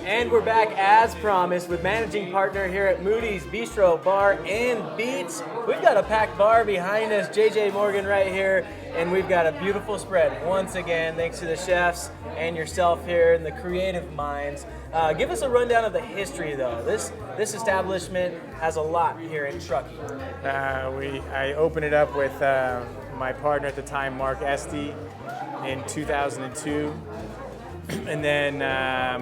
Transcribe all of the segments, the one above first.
And we're back as promised with managing partner here at Moody's Bistro Bar and Beats. We've got a packed bar behind us, JJ Morgan right here, and we've got a beautiful spread once again thanks to the chefs and yourself here and the creative minds. Give us a rundown of the history though. This establishment has a lot here in Truckee. I opened it up with my partner at the time, Mark Estee, in 2002. And then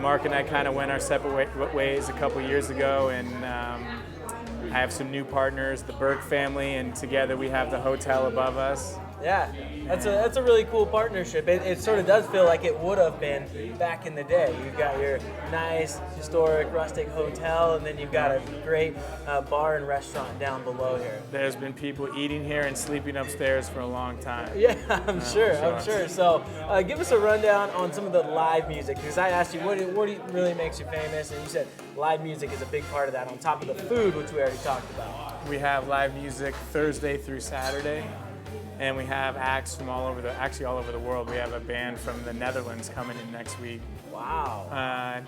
Mark and I kind of went our separate ways a couple years ago, and I have some new partners, the Burke family, and together we have the hotel above us. Yeah, that's a really cool partnership. It sort of does feel like it would have been back in the day. You've got your nice, historic, rustic hotel, and then you've got a great bar and restaurant down below here. There's been people eating here and sleeping upstairs for a long time. Yeah, I'm sure. So give us a rundown on some of the live music, because I asked you what really makes you famous, and you said live music is a big part of that, on top of the food, which we already talked about. We have live music Thursday through Saturday. And we have acts from all over the world. We have a band from the Netherlands coming in next week. Wow.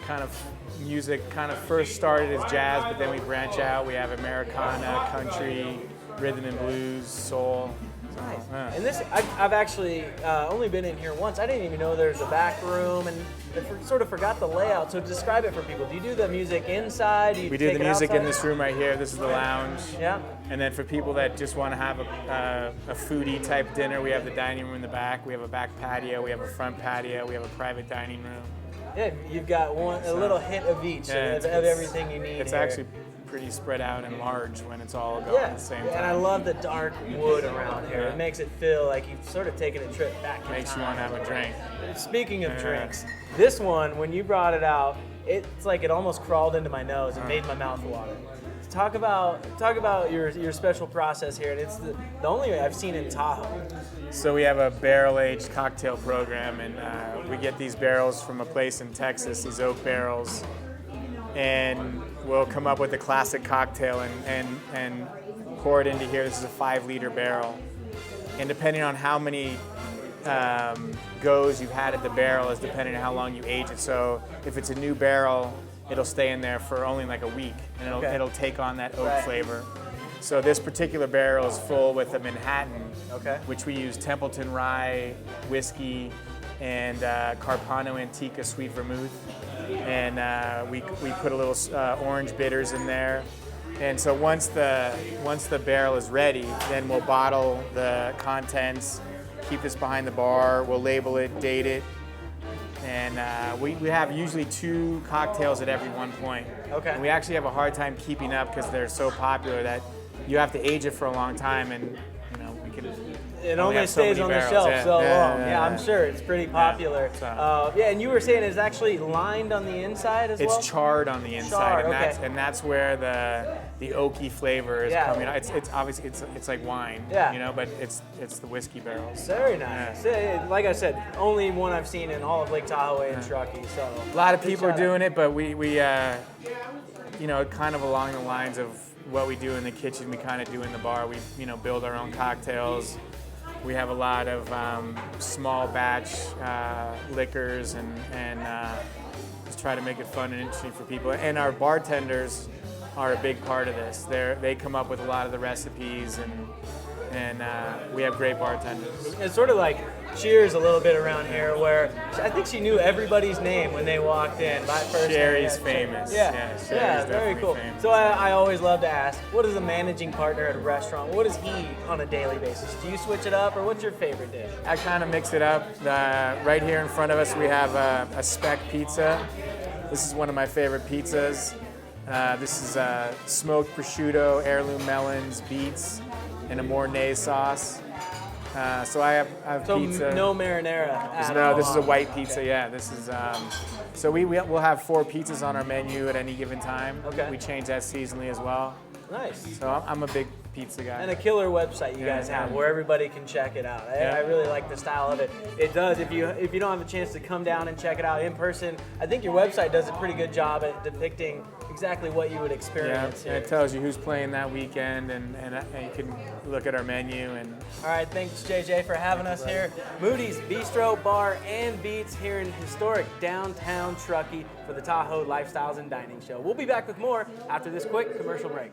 Music first started as jazz, but then we branch out. We have Americana, country, rhythm and blues, soul. Nice. And this, I've actually only been in here once. I didn't even know there's a back room, and I sort of forgot the layout. So describe it for people. Do you do the music inside? We do the music in this room right here. This is the lounge. Yeah. And then for people that just want to have a foodie type dinner, we have the dining room in the back. We have a back patio. We have a front patio. We have a private dining room. Yeah, you've got a little hit of each of everything you need. It's here. Actually pretty spread out and large when it's all going at the same time. And I love the dark wood around here. It makes it feel like you've sort of taken a trip back in time. Makes you want to have a drink. Speaking of drinks, this one, when you brought it out, it's like it almost crawled into my nose and made my mouth water. Talk about your special process here, and it's the only I've seen in Tahoe. So we have a barrel-aged cocktail program, and we get these barrels from a place in Texas, these oak barrels, and we'll come up with a classic cocktail and pour it into here. This is a 5-liter barrel, and depending on how many goes you've had at the barrel is depending on how long you age it. So if it's a new barrel, it'll stay in there for only like a week, and it'll take on that oak flavor. So this particular barrel is full with a Manhattan, which we use Templeton rye, whiskey, and Carpano Antica sweet vermouth, and we put a little orange bitters in there. And so once the barrel is ready, then we'll bottle the contents, keep this behind the bar, we'll label it, date it. And we have usually 2 cocktails at every one point. Okay. And we actually have a hard time keeping up because they're so popular that you have to age it for a long time, and we can. It only stays on the shelf so long. Yeah, I'm sure it's pretty popular. And you were saying it's actually lined on the inside as well? It's charred on the inside, and that's where the oaky flavor is coming out. It's obviously it's like wine, but it's the whiskey barrels. Very nice. Yeah. Like I said, only one I've seen in all of Lake Tahoe and Truckee. So a lot of people are doing it, but we kind of along the lines of what we do in the kitchen, we kind of do in the bar. We build our own cocktails. We have a lot of small batch liquors and just try to make it fun and interesting for people. And our bartenders are a big part of this. They come up with a lot of the recipes, and we have great bartenders. It's sort of like Cheers a little bit around here, where I think she knew everybody's name when they walked in by first. Sherry's famous. Yeah, very cool. Famous. So I always love to ask, what is a managing partner at a restaurant? What does he eat on a daily basis? Do you switch it up, or what's your favorite dish? I kind of mix it up. Right here in front of us, we have a speck pizza. This is one of my favorite pizzas. This is smoked prosciutto, heirloom melons, beets, and a Mornay sauce. So I have pizza. No marinara. No, this is a white pizza. Yeah, this is. So we'll have 4 pizzas on our menu at any given time. Okay. We change that seasonally as well. Nice. So I'm a big pizza guy. And a killer website you guys have where everybody can check it out. I really like the style of it. It does. If you don't have a chance to come down and check it out in person, I think your website does a pretty good job at depicting exactly what you would experience. Yeah, and it tells you who's playing that weekend, and you can look at our menu. And all right, thanks JJ for having us here. Moody's Bistro, Bar, and Beats here in historic downtown Truckee for the Tahoe Lifestyles and Dining Show. We'll be back with more after this quick commercial break.